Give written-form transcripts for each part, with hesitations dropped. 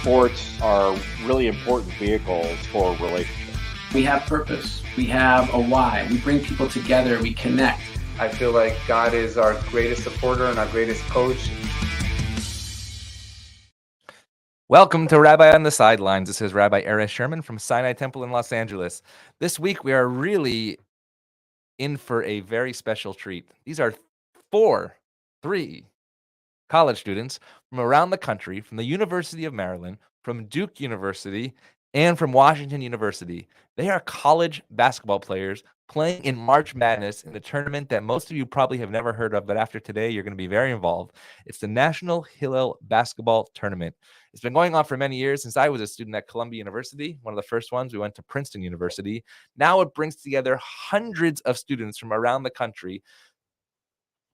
sports are really important vehicles for relationships. We have purpose. We have a why. We bring people together. We connect. I feel like God is our greatest supporter and our greatest coach. Welcome to Rabbi on the Sidelines. This is Rabbi Sherman from Sinai Temple in Los Angeles. This week we are really in for a very special treat. These are three college students from around the country, from the University of Maryland, from Duke University, and from Washington University. They are college basketball players playing in March Madness in a tournament that most of you probably have never heard of, but after today, you're going to be very involved. It's the National Hillel Basketball Tournament. It's been going on for many years since I was a student at Columbia University, one of the first ones. We went to Princeton University. Now it brings together hundreds of students from around the country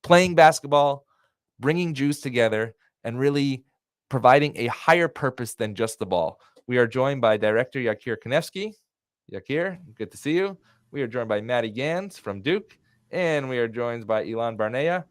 playing basketball, bringing Jews together, and really providing a higher purpose than just the ball. We are joined by Director Yakir Kanefsky. Yakir, good to see you. We are joined by Maddie Gans from Duke, and we are joined by Ilan Barnea,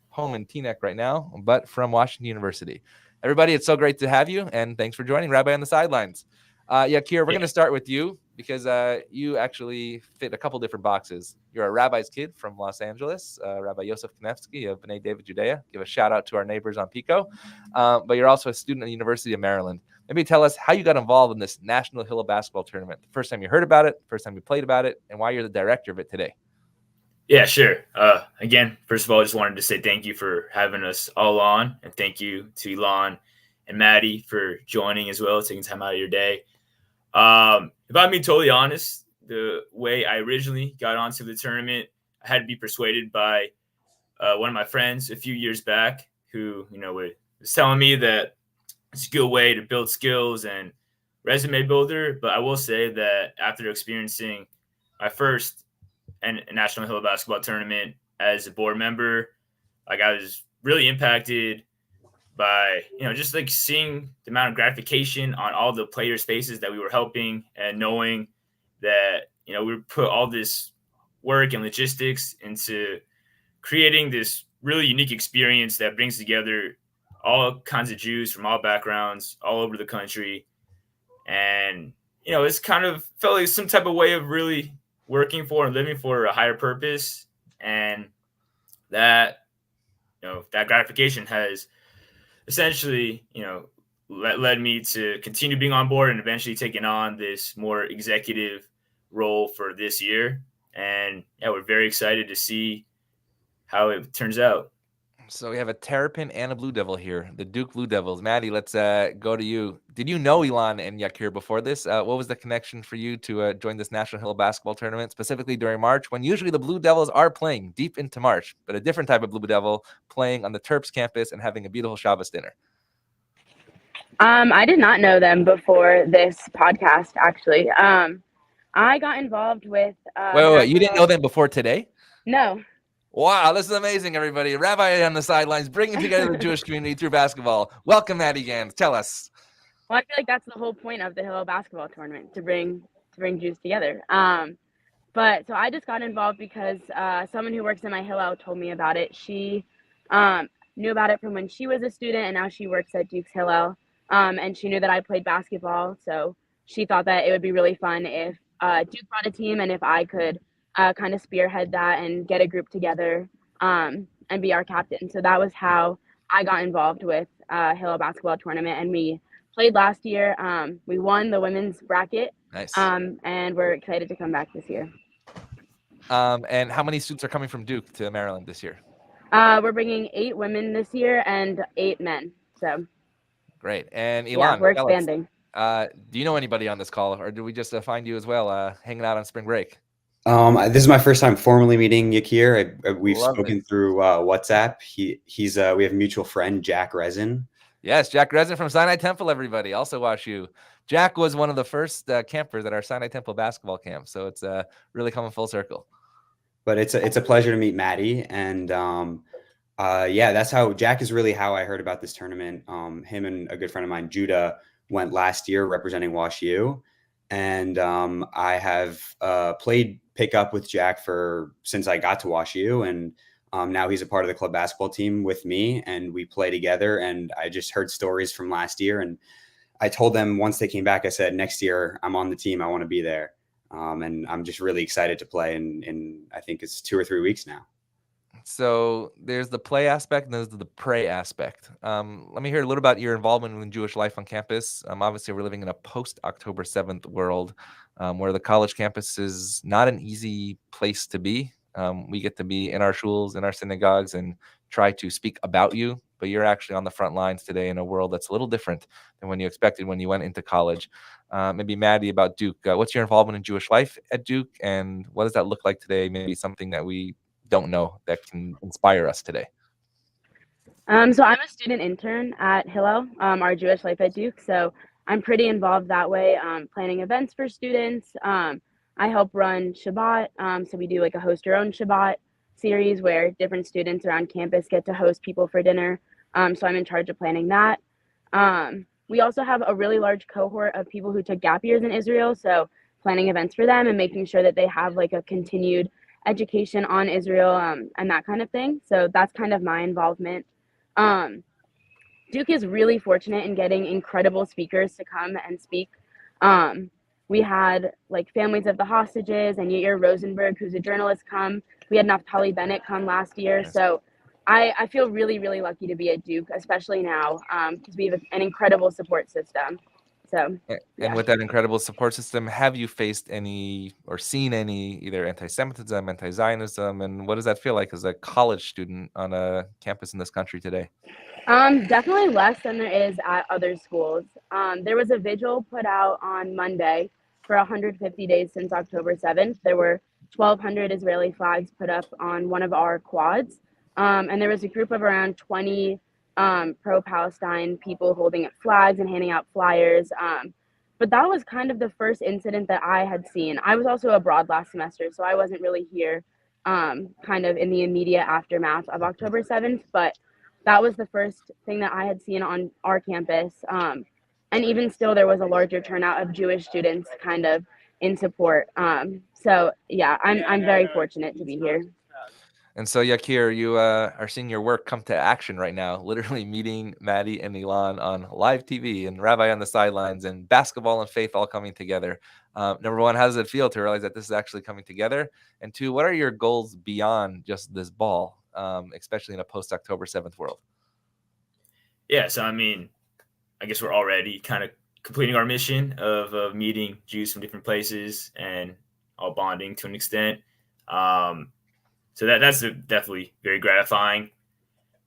home in Teaneck right now, but from Washington University. Everybody, it's so great to have you, and thanks for joining Rabbi on the Sidelines. Yakir, we're going to start with you because you actually fit a couple different boxes. You're a rabbi's kid from Los Angeles, Rabbi Yosef Kanefsky of B'nai David Judea. Give a shout out to our neighbors on Pico. But you're also a student at the University of Maryland. Maybe tell us how you got involved in this National Hillel Basketball Tournament. The first time you heard about it, first time you played about it, and why you're the director of it today. Yeah, sure. Again, first of all, I just wanted to say thank you for having us all on, and thank you to Ilan and Maddie for joining as well, taking time out of your day. If I'm being totally honest, the way I originally got onto the tournament, I had to be persuaded by one of my friends a few years back who, was telling me that it's a good way to build skills and resume builder. But I will say that after experiencing my first National Hillel Basketball Tournament as a board member, I was really impacted by, just like seeing the amount of gratification on all the players' faces that we were helping, and knowing that, we put all this work and logistics into creating this really unique experience that brings together all kinds of Jews from all backgrounds all over the country. And, it's kind of felt like some type of way of really working for and living for a higher purpose. And that, that gratification has essentially, led me to continue being on board and eventually taking on this more executive role for this year. And yeah, we're very excited to see how it turns out. So we have a Terrapin and a Blue Devil here, the Duke Blue Devils. Maddie, let's go to you. Did you know Ilan and Yakir before this? What was the connection for you to join this National Hillel Basketball Tournament, specifically during March, when usually the Blue Devils are playing deep into March, but a different type of Blue Devil playing on the Terps campus and having a beautiful Shabbos dinner? I did not know them before this podcast, actually. I got involved with... Wait. You didn't know them before today? No. Wow, this is amazing, everybody. Rabbi on the Sidelines, bringing together the Jewish community through basketball. Welcome, Maddie Gans. Tell us. Well, I feel like that's the whole point of the Hillel Basketball Tournament, to bring Jews together. But so I just got involved because someone who works in my Hillel told me about it. She knew about it from when she was a student, and now she works at Duke's Hillel. And she knew that I played basketball, so she thought that it would be really fun if Duke brought a team and if I could kind of spearhead that and get a group together and be our captain. So that was how I got involved with Hillel Basketball Tournament, and we played last year. We won the women's bracket. Nice. And we're excited to come back this year. And how many students are coming from Duke to Maryland this year? We're bringing 8 women this year and 8 men. So great. And Ilan, yeah, we're expanding. Do you know anybody on this call, or do we just find you as well hanging out on spring break? This is my first time formally meeting Yakir. We've spoken through WhatsApp. He's we have a mutual friend, Jack Resin. Yes, Jack Resin from Sinai Temple, everybody. Also WashU. Jack was one of the first campers at our Sinai Temple basketball camp, so it's really coming full circle. But it's a pleasure to meet Maddie, and that's how Jack is really how I heard about this tournament. Him and a good friend of mine, Judah, went last year representing WashU, and I have played pickup with Jack since I got to WashU, and now he's a part of the club basketball team with me, and we play together. And I just heard stories from last year, and I told them once they came back, I said, next year I'm on the team. I want to be there. And I'm just really excited to play in I think it's 2 or 3 weeks now. So there's the play aspect and there's the pray aspect. Let me hear a little about your involvement in Jewish life on campus. Obviously, we're living in a post-October 7th world where the college campus is not an easy place to be. We get to be in our shuls, in our synagogues, and try to speak about you, but you're actually on the front lines today in a world that's a little different than when you expected when you went into college. Maybe Maddie, about Duke. What's your involvement in Jewish life at Duke, and what does that look like today? Maybe something that we don't know that can inspire us today. So I'm a student intern at Hillel, our Jewish life at Duke. So I'm pretty involved that way, planning events for students. I help run Shabbat. So we do like a host your own Shabbat series where different students around campus get to host people for dinner. So I'm in charge of planning that. We also have a really large cohort of people who took gap years in Israel. So planning events for them and making sure that they have like a continued education on Israel and that kind of thing. So that's kind of my involvement. Duke is really fortunate in getting incredible speakers to come and speak. We had like families of the hostages and Yair Rosenberg, who's a journalist, come. We had Naftali Bennett come last year. So I feel really, really lucky to be at Duke, especially now, because we have an incredible support system. So, and with that incredible support system, have you faced any or seen any either anti-Semitism, anti-Zionism, and what does that feel like as a college student on a campus in this country today? Definitely less than there is at other schools. There was a vigil put out on Monday for 150 days since October 7th. There were 1,200 Israeli flags put up on one of our quads, and there was a group of around 20 pro-Palestine people holding up flags and handing out flyers. But that was kind of the first incident that I had seen. I was also abroad last semester, so I wasn't really here kind of in the immediate aftermath of October 7th, but that was the first thing that I had seen on our campus. And even still, there was a larger turnout of Jewish students kind of in support. So yeah, I'm very fortunate to be here. And so, Yakir, you are seeing your work come to action right now, literally meeting Maddie and Elon on live TV and Rabbi on the sidelines and basketball and faith all coming together. Number one, how does it feel to realize that this is actually coming together? And two, what are your goals beyond just this ball, especially in a post-October 7th world? Yeah, so I mean, I guess we're already kind of completing our mission of meeting Jews from different places and all bonding to an extent. So that's definitely very gratifying.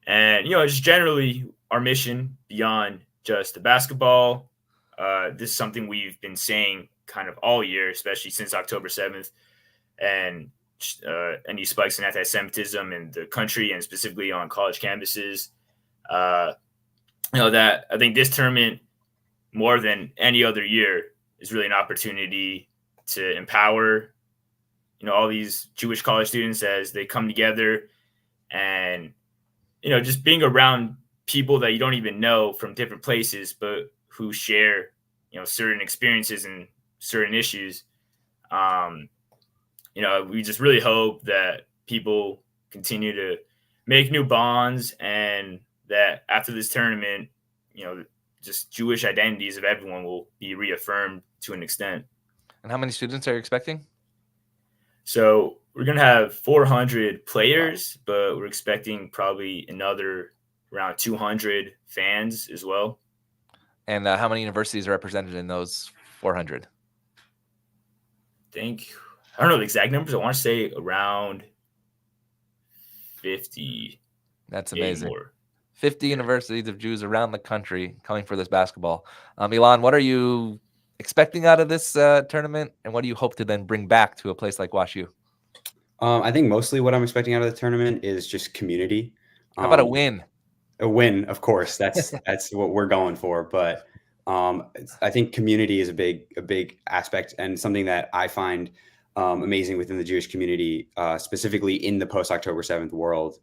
And, just generally our mission beyond just the basketball, this is something we've been saying kind of all year, especially since October 7th and any spikes in anti-Semitism in the country and specifically on college campuses. That I think this tournament, more than any other year, is really an opportunity to empower all these Jewish college students as they come together and, just being around people that you don't even know from different places, but who share, certain experiences and certain issues. We just really hope that people continue to make new bonds and that after this tournament, just Jewish identities of everyone will be reaffirmed to an extent. And how many students are you expecting? So we're going to have 400 players, but we're expecting probably another around 200 fans as well. And how many universities are represented in those 400? I don't know the exact numbers. I want to say around 50. That's amazing. More. 50 universities of Jews around the country coming for this basketball. Elon, what are you expecting out of this tournament, and what do you hope to then bring back to a place like WashU? I think mostly what I'm expecting out of the tournament is just community. How about a win? A win, of course. That's what we're going for. But I think community is a big aspect and something that I find amazing within the Jewish community, specifically in the post-October 7th world.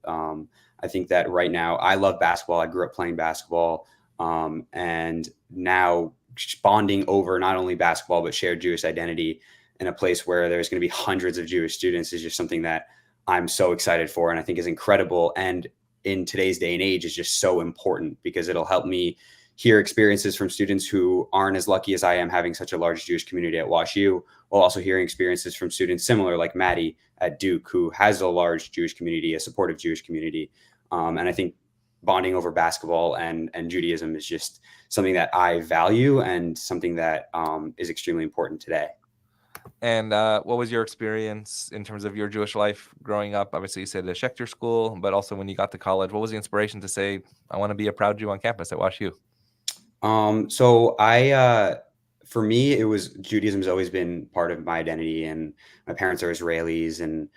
I think that right now, I love basketball. I grew up playing basketball, and now bonding over not only basketball but shared Jewish identity in a place where there's going to be hundreds of Jewish students is just something that I'm so excited for and I think is incredible. And in today's day and age is just so important because it'll help me hear experiences from students who aren't as lucky as I am having such a large Jewish community at WashU, while also hearing experiences from students similar like Maddie at Duke, who has a large Jewish community, a supportive Jewish community. And I think bonding over basketball and Judaism is just something that I value and something that is extremely important today. And what was your experience in terms of your Jewish life growing up? Obviously, you said the Schechter School, but also when you got to college, what was the inspiration to say, I want to be a proud Jew on campus at WashU? So for me, it was Judaism has always been part of my identity, and my parents are Israelis, and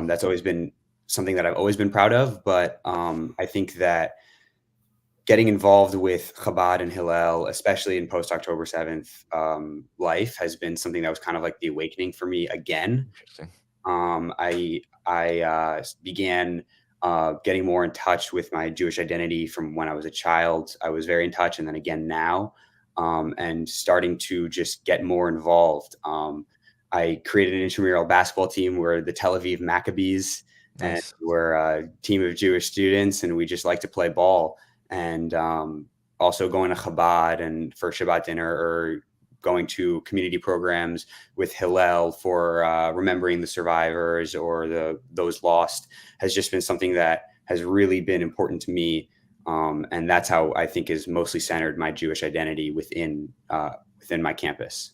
that's always been something that I've always been proud of. But I think that getting involved with Chabad and Hillel, especially in post October 7th life, has been something that was kind of like the awakening for me again. Interesting. I began getting more in touch with my Jewish identity from when I was a child. I was very in touch, and then again now, and starting to just get more involved. I created an intramural basketball team. We're the Tel Aviv Maccabees, Nice. and we're a team of Jewish students, and we just like to play ball. And also going to Chabad and for Shabbat dinner, or going to community programs with Hillel for remembering the survivors or those lost, has just been something that has really been important to me. And that's how I think is mostly centered my Jewish identity within my campus.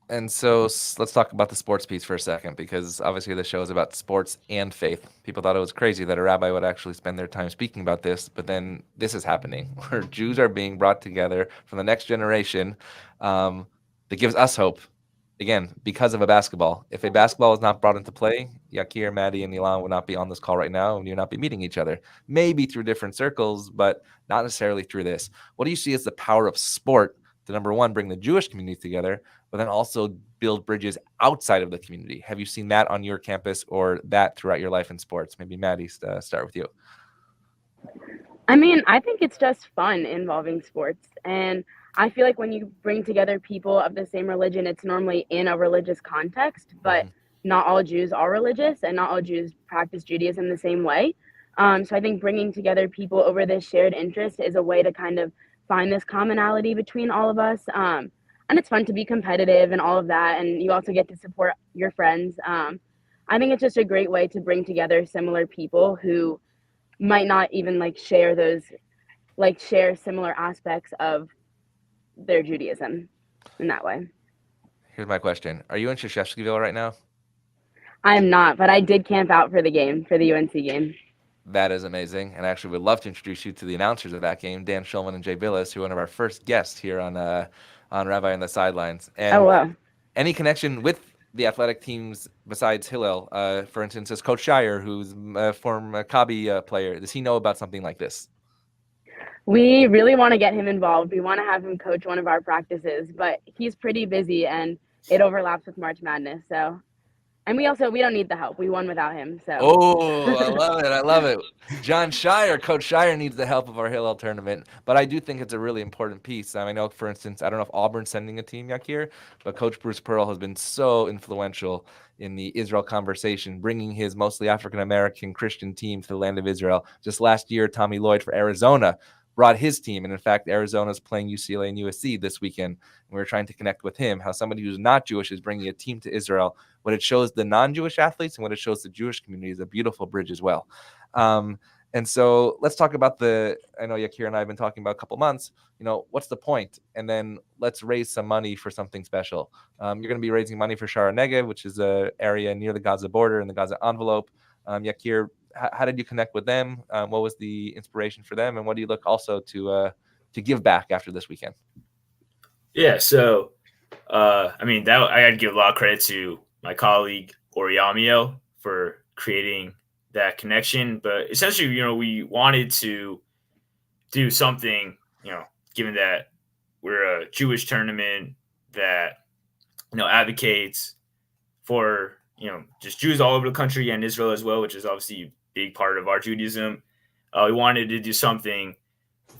And so let's talk about the sports piece for a second, because obviously the show is about sports and faith. People thought it was crazy that a rabbi would actually spend their time speaking about this, but then this is happening where Jews are being brought together from the next generation. That gives us hope, again, because of a basketball. If a basketball was not brought into play, Yakir, Maddie, and Ilan would not be on this call right now, and you'd not be meeting each other. Maybe through different circles, but not necessarily through this. What do you see as the power of sport to, number one, bring the Jewish community together, but then also build bridges outside of the community? Have you seen that on your campus or that throughout your life in sports? Maybe Maddie, start with you. I mean, I think it's just fun involving sports. And I feel like when you bring together people of the same religion, it's normally in a religious context, but not all Jews are religious and not all Jews practice Judaism the same way. So I think bringing together people over this shared interest is a way to kind of find this commonality between all of us. And it's fun to be competitive and all of that. And you also get to support your friends. I think it's just a great way to bring together similar people who might not even share similar aspects of their Judaism in that way. Here's my question. Are you in Sheshevskyville right now? I am not, but I did camp out for the UNC game. That is amazing. And I actually would love to introduce you to the announcers of that game, Dan Schulman and Jay Billis, who are one of our first guests here on Rabbi on the Sidelines. And oh, wow. Any connection with the athletic teams besides Hillel? For instance, as Coach Shire, who's a former Maccabi player, does he know about something like this? We really want to get him involved. We want to have him coach one of our practices, but he's pretty busy and it overlaps with March Madness. So, and we don't need the help. We won without him. So. Oh, I love it. I love it. John Shire, Coach Shire needs the help of our Hillel tournament, but I do think it's a really important piece. I know, for instance, I don't know if Auburn's sending a team, Yakir, but Coach Bruce Pearl has been so influential in the Israel conversation, bringing his mostly African-American Christian team to the land of Israel. Just last year, Tommy Lloyd for Arizona brought his team. And in fact, Arizona's playing UCLA and USC this weekend. And we're trying to connect with him, how somebody who's not Jewish is bringing a team to Israel. What it shows the non-Jewish athletes and what it shows the Jewish community is a beautiful bridge as well. And so let's talk about I know Yakir and I have been talking about a couple months, what's the point? And then let's raise some money for something special. You're going to be raising money for Shara Negev, which is an area near the Gaza border in the Gaza envelope. Yakir, how did you connect with them? What was the inspiration for them? And what do you look also to give back after this weekend? Yeah, so, I got to give a lot of credit to my colleague, Oriamiel, for creating that connection. But essentially, we wanted to do something, given that we're a Jewish tournament that, advocates for, just Jews all over the country and Israel as well, which is obviously a big part of our Judaism. We wanted to do something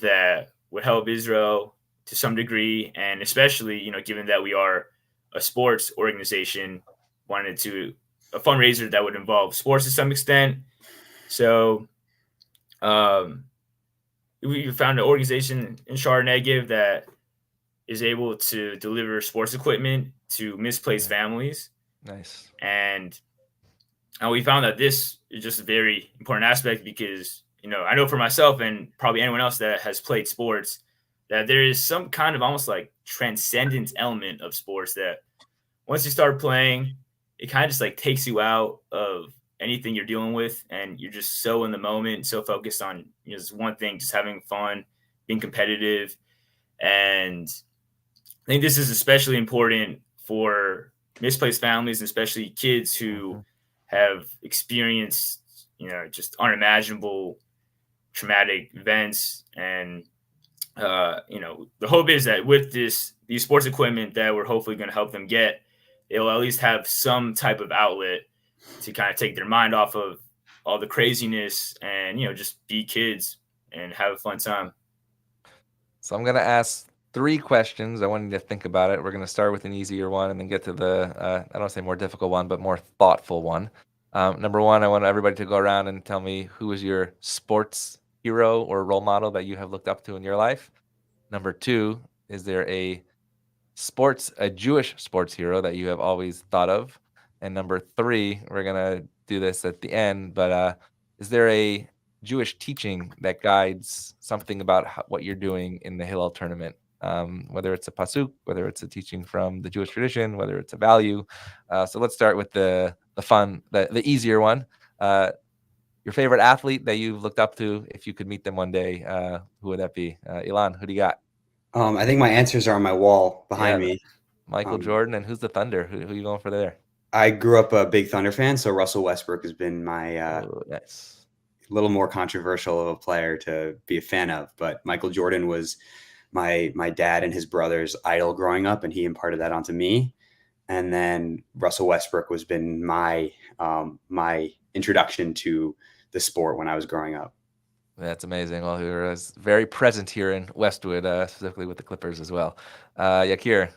that would help Israel to some degree. And especially, given that we are a sports organization, wanted to a fundraiser that would involve sports to some extent. So we found an organization in Shar Negev that is able to deliver sports equipment to misplaced families. Nice. And we found that this is just a very important aspect because, I know for myself and probably anyone else that has played sports, that there is some kind of almost like transcendent element of sports that once you start playing, it kind of just like takes you out of anything you're dealing with. And you're just so in the moment, so focused on just one thing, just having fun, being competitive. And I think this is especially important for misplaced families, especially kids who have experienced, just unimaginable traumatic events. And, the hope is that with these sports equipment that we're hopefully going to help them get, they'll at least have some type of outlet to kind of take their mind off of all the craziness and, just be kids and have a fun time. So I'm going to ask 3 questions. I want you to think about it. We're going to start with an easier one and then get to the, I don't want to say more difficult one, but more thoughtful one. Number 1, I want everybody to go around and tell me who is your sports hero or role model that you have looked up to in your life. Number 2, is there a Jewish sports hero that you have always thought of? And number 3, we're going to do this at the end, but is there a Jewish teaching that guides something about what you're doing in the Hillel tournament? Whether it's a pasuk, whether it's a teaching from the Jewish tradition, whether it's a value. So let's start with the fun, the easier one. Your favorite athlete that you've looked up to, if you could meet them one day, who would that be? Ilan, who do you got? I think my answers are on my wall behind me. Michael Jordan, and who's the Thunder? Who are you going for there? I grew up a big Thunder fan, so Russell Westbrook has been my nice. little more controversial of a player to be a fan of. But Michael Jordan was my dad and his brother's idol growing up, and he imparted that onto me. And then Russell Westbrook was been my my introduction to the sport when I was growing up. That's amazing. Well, he was very present here in Westwood, specifically with the Clippers as well. Yakir.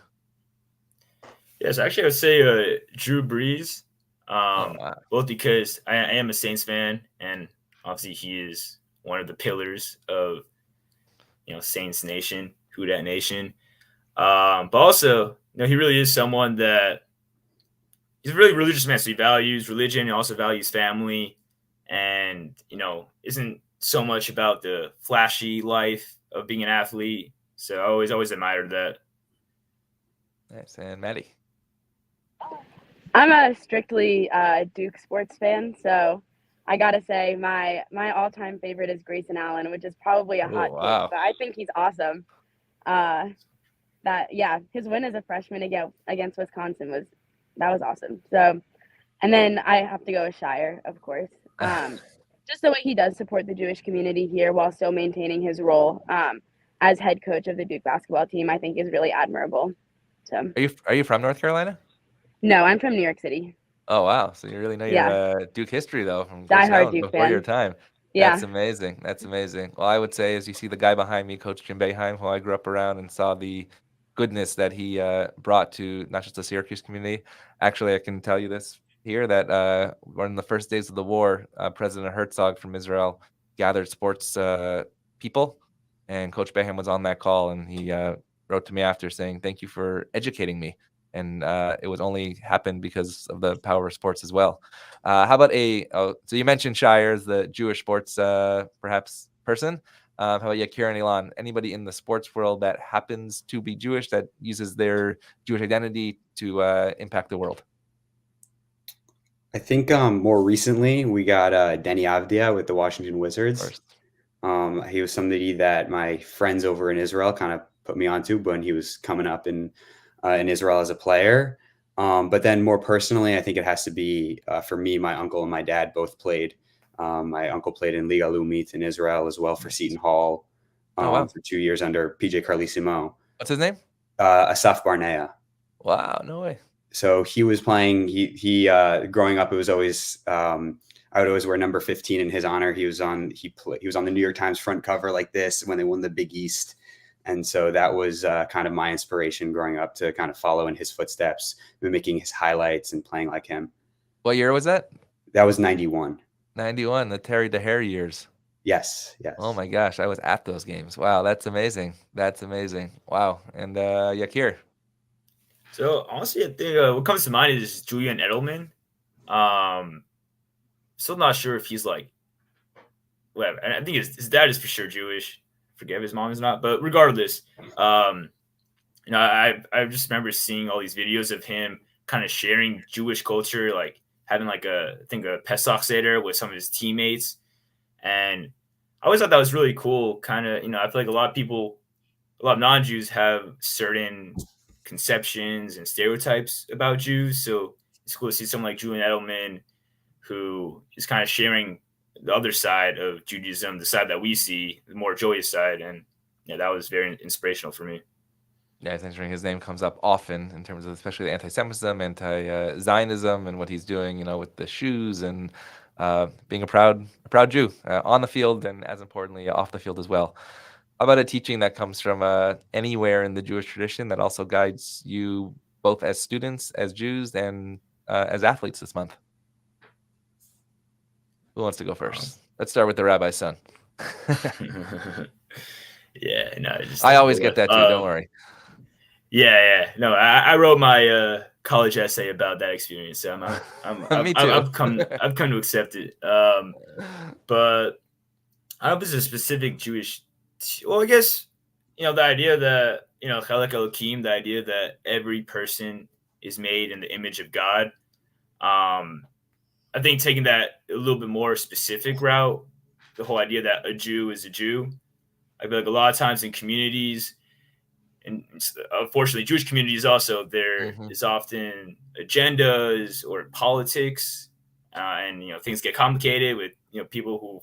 Yes, actually, I would say Drew Brees, Wow. both because I am a Saints fan, and obviously he is one of the pillars of Saints Nation, Who Dat Nation. But also, he really is someone that he's a really religious man. So he values religion, he also values family, and isn't so much about the flashy life of being an athlete. So I always admired that. Nice. And Maddie. I'm a strictly Duke sports fan, so I gotta say my all-time favorite is Grayson Allen, which is probably a hot take, but I think he's awesome. His win as a freshman against Wisconsin was awesome. So, and then I have to go with Shire, of course. Just the way he does support the Jewish community here while still maintaining his role as head coach of the Duke basketball team, I think is really admirable. So, are you from North Carolina? No, I'm from New York City. Oh wow! So you really know your Duke history though from diehard Duke before fan. Your time. Yeah, that's amazing. That's amazing. Well, I would say, as you see the guy behind me, Coach Jim Boeheim, who I grew up around and saw the goodness that he brought to not just the Syracuse community. Actually, I can tell you this here that one of the first days of the war, President Herzog from Israel gathered sports people, and Coach Boeheim was on that call, and he wrote to me after saying, "Thank you for educating me." And it was only happened because of the power of sports as well. How about so you mentioned Shire as the Jewish sports perhaps person. How about Yakir and Ilan? Anybody in the sports world that happens to be Jewish that uses their Jewish identity to impact the world? I think more recently we got Denny Avdia with the Washington Wizards. He was somebody that my friends over in Israel kind of put me onto when he was coming up in Israel as a player. But then more personally, I think it has to be for me, my uncle and my dad both played. My uncle played in Liga Lumit in Israel as well for Seton Hall for 2 years under PJ Carlissimo. What's his name? Asaf Barnea. Wow, no way. So he was playing. He growing up, it was always I would always wear number 15 in his honor. He was on the New York Times front cover like this when they won the Big East. And so that was kind of my inspiration growing up to kind of follow in his footsteps, mimicking his highlights and playing like him. What year was that? That was 91. 91, the Terry DeHare years. Yes. Oh my gosh, I was at those games. Wow, that's amazing. That's amazing. Wow. And Yakir. So honestly, I think what comes to mind is Julian Edelman. Still not sure if he's like whatever. I think his dad is for sure Jewish. Forget if his mom is not, but regardless, I just remember seeing all these videos of him kind of sharing Jewish culture, like having like I think a Pesach Seder with some of his teammates, and I always thought that was really cool. Kind of, I feel like a lot of non-Jews have certain conceptions and stereotypes about Jews, so it's cool to see someone like Julian Edelman who is kind of sharing the other side of Judaism, the side that we see, the more joyous side. And that was very inspirational for me. Yeah, it's interesting. His name comes up often in terms of especially anti-Semitism, anti-Zionism, and what he's doing, with the shoes and being a proud Jew on the field and, as importantly, off the field as well. How about a teaching that comes from anywhere in the Jewish tradition that also guides you both as students, as Jews, and as athletes this month? Who wants to go first? Let's start with the rabbi's son. Yeah, no, I always get that too. Don't worry. Yeah. No, I wrote my college essay about that experience, so Me too. I've come to accept it. But I hope there's a specific Jewish. Well, I guess the idea that Chelek Elokim, the idea that every person is made in the image of God. I think taking that a little bit more specific route, the whole idea that a Jew is a Jew. I feel like a lot of times in communities, and unfortunately Jewish communities also, there is often agendas or politics, and things get complicated with people who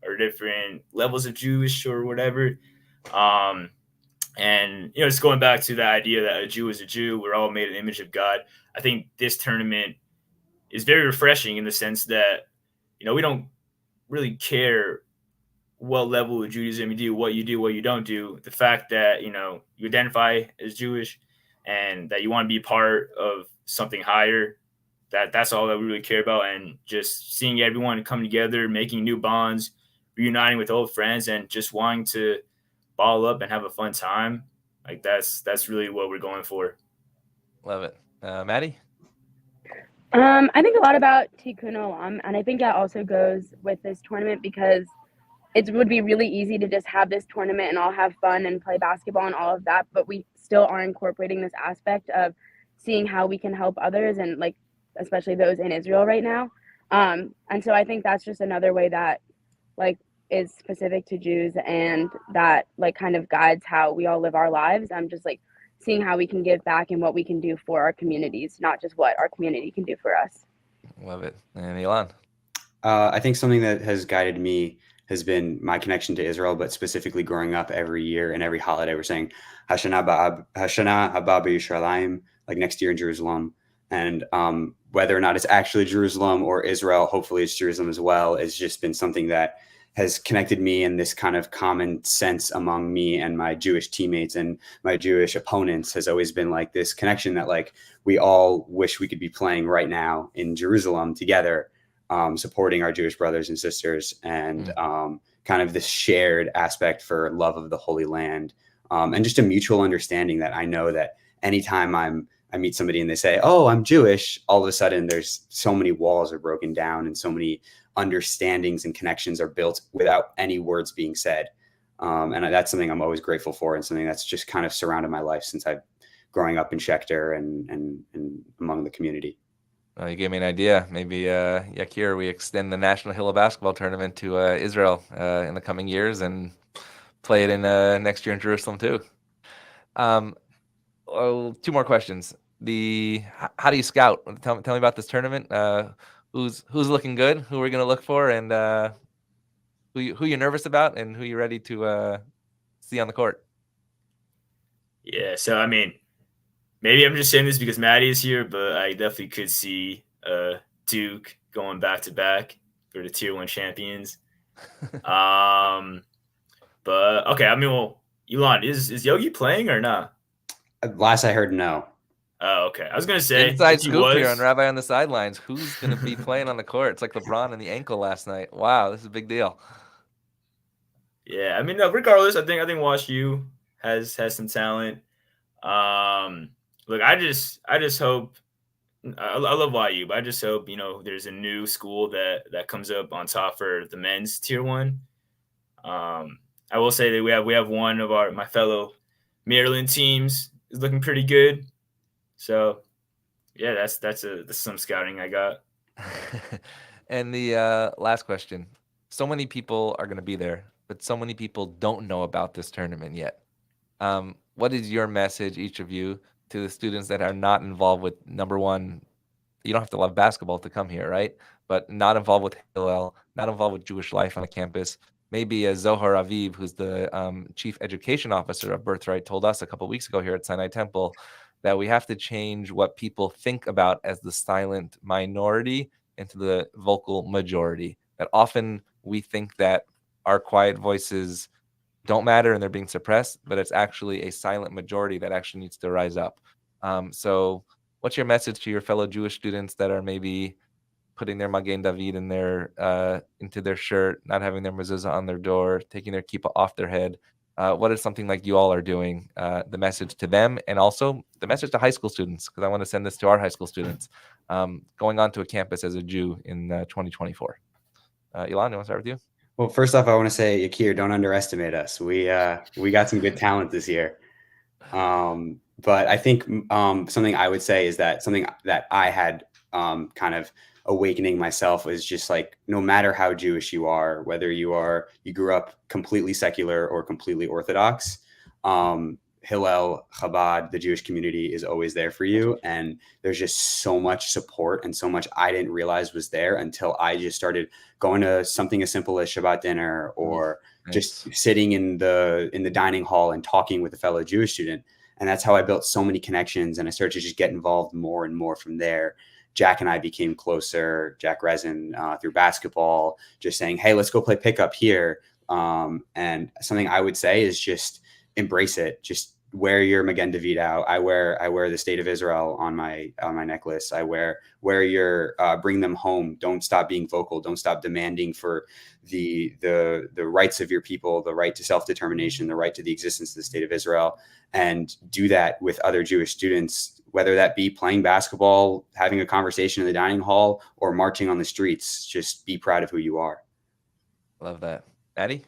are different levels of Jewish or whatever. And just going back to the idea that a Jew is a Jew, we're all made in the image of God. I think this tournament is very refreshing in the sense that we don't really care what level of Judaism you do, what you don't do. The fact that you identify as Jewish and that you want to be part of something higher, that's all that we really care about. And just seeing everyone come together, making new bonds, reuniting with old friends, and just wanting to ball up and have a fun time. Like that's really what we're going for. Love it. Maddie? I think a lot about Tikkun Olam, and I think that also goes with this tournament because it would be really easy to just have this tournament and all have fun and play basketball and all of that, but we still are incorporating this aspect of seeing how we can help others and like especially those in Israel right now. And so I think that's just another way that like is specific to Jews and that like kind of guides how we all live our lives. I'm just like seeing how we can give back and what we can do for our communities, not just what our community can do for us. Love it. And Elon? I think something that has guided me has been my connection to Israel, but specifically growing up every year and every holiday, we're saying Hashana Haba B'Yisraelim, like next year in Jerusalem. And whether or not it's actually Jerusalem or Israel, hopefully it's Jerusalem as well, it's just been something that has connected me in this kind of common sense among me and my Jewish teammates and my Jewish opponents has always been like this connection that like we all wish we could be playing right now in Jerusalem together, supporting our Jewish brothers and sisters and kind of this shared aspect for love of the Holy Land and just a mutual understanding that I know that anytime I meet somebody and they say, oh, I'm Jewish, all of a sudden there's so many walls are broken down and so many understandings and connections are built without any words being said. And that's something I'm always grateful for and something that's just kind of surrounded my life since I've growing up in Schechter and among the community. Well, you gave me an idea. Maybe, Yakir, we extend the National Hillel Basketball Tournament to Israel in the coming years and play it in next year in Jerusalem too. Two more questions. How do you scout? Tell me about this tournament. Who's looking good? Who we're gonna look for, and who you're nervous about, and who you're ready to see on the court. Yeah, so I mean, maybe I'm just saying this because Maddie is here, but I definitely could see Duke going back to back for the Tier 1 champions. But okay, I mean, well, Elon, is Yogi playing or not? Last I heard, no. Oh, okay. I was gonna say inside scoop here on Rabbi on the Sidelines. Who's gonna be playing on the court? It's like LeBron and the ankle last night. Wow, this is a big deal. Yeah, I mean, no, regardless, I think WashU has some talent. Look, I just hope I love YU, but I just hope there's a new school that comes up on top for the men's tier one. I will say that we have one of my fellow Maryland teams is looking pretty good. So yeah, that's some scouting I got. And the last question. So many people are going to be there, but so many people don't know about this tournament yet. What is your message, each of you, to the students that are not involved with, number one, you don't have to love basketball to come here, right? But not involved with Hillel, not involved with Jewish life on the campus. Maybe Zohar Aviv, who's the chief education officer of Birthright, told us a couple weeks ago here at Sinai Temple that we have to change what people think about as the silent minority into the vocal majority. That often we think that our quiet voices don't matter and they're being suppressed, but it's actually a silent majority that actually needs to rise up. So what's your message to your fellow Jewish students that are maybe putting their Magen David in their into their shirt, not having their mezuzah on their door, taking their kippah off their head? What is something like you all are doing? The message to them, and also the message to high school students, because I want to send this to our high school students going onto a campus as a Jew in 2024. Ilan, you want to start with you? Well, first off, I want to say, Yakir, don't underestimate us. We got some good talent this year. But I think something I would say is that something that I had kind of awakening myself was just like, no matter how Jewish you are, whether you grew up completely secular or completely Orthodox, Hillel, Chabad, the Jewish community is always there for you. And there's just so much support and so much I didn't realize was there until I just started going to something as simple as Shabbat dinner or just sitting in the dining hall and talking with a fellow Jewish student. And that's how I built so many connections. And I started to just get involved more and more from there. Jack and I became closer, Jack Resin, through basketball, just saying, hey, let's go play pickup here. And something I would say is just embrace it. Just wear your Magen David out. I wear the State of Israel on my necklace. I wear your bring them home. Don't stop being vocal. Don't stop demanding for the rights of your people, the right to self-determination, the right to the existence of the State of Israel, and do that with other Jewish students, whether that be playing basketball, having a conversation in the dining hall, or marching on the streets. Just be proud of who you are. Love that. Addie?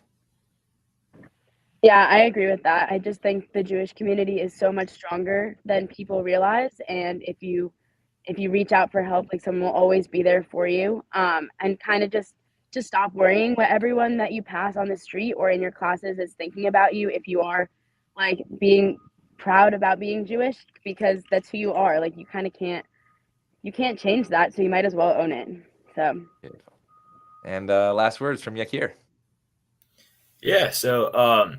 Yeah, I agree with that. I just think the Jewish community is so much stronger than people realize, and if you reach out for help, like someone will always be there for you. And kind of just stop worrying what everyone that you pass on the street or in your classes is thinking about you if you are like being proud about being Jewish, because that's who you are. Like you can't change that, so you might as well own it. So beautiful. And last words from Yakir. Yeah, so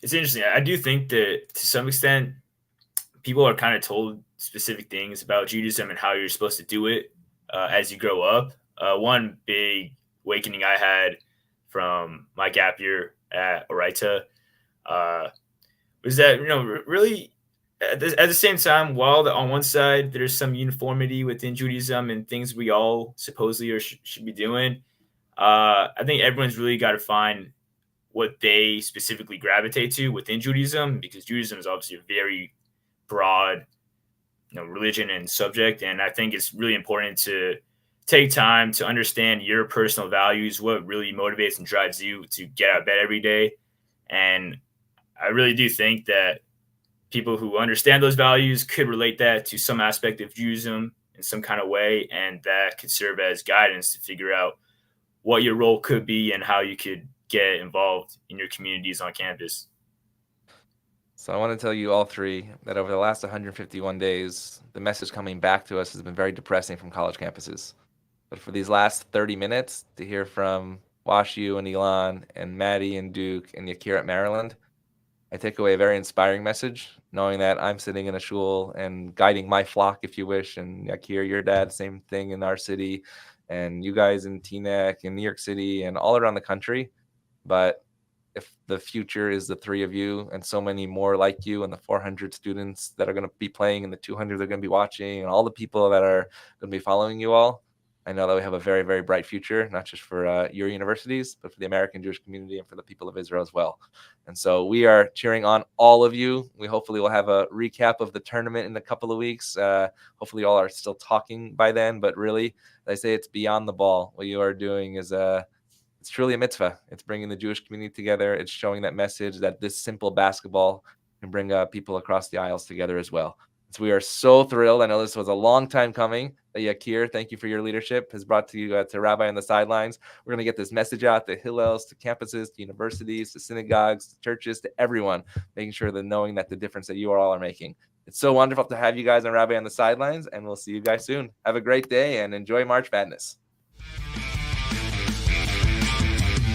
it's interesting. I do think that to some extent, people are kind of told specific things about Judaism and how you're supposed to do it as you grow up. One big awakening I had from my gap year at Oraita was that, really at the same time, while on one side there's some uniformity within Judaism and things we all supposedly should be doing, I think everyone's really got to find what they specifically gravitate to within Judaism, because Judaism is obviously a very broad, religion and subject. And I think it's really important to take time to understand your personal values, what really motivates and drives you to get out of bed every day. And I really do think that people who understand those values could relate that to some aspect of Judaism in some kind of way. And that could serve as guidance to figure out what your role could be and how you could get involved in your communities on campus. So I want to tell you all three that over the last 151 days, the message coming back to us has been very depressing from college campuses. But for these last 30 minutes, to hear from WashU and Elon and Maddie and Duke and Yakir at Maryland, I take away a very inspiring message, knowing that I'm sitting in a shul and guiding my flock, if you wish, and Yakir, your dad, same thing in our city, and you guys in Teaneck in New York City and all around the country. But if the future is the three of you and so many more like you and the 400 students that are going to be playing and the 200 that are going to be watching and all the people that are going to be following you all, I know that we have a very, very bright future, not just for your universities, but for the American Jewish community and for the people of Israel as well. And so we are cheering on all of you. We hopefully will have a recap of the tournament in a couple of weeks. Hopefully you all are still talking by then, but really, as I say, it's beyond the ball. What you are doing is it's truly a mitzvah. It's bringing the Jewish community together. It's showing that message that this simple basketball can bring people across the aisles together as well. So we are so thrilled. I know this was a long time coming. Yakir, thank you for your leadership, has brought to you to Rabbi on the Sidelines. We're going to get this message out to Hillels, to campuses, to universities, to synagogues, to churches, to everyone, making sure that knowing that the difference that you all are making. It's so wonderful to have you guys on Rabbi on the Sidelines, and we'll see you guys soon. Have a great day and enjoy March Madness.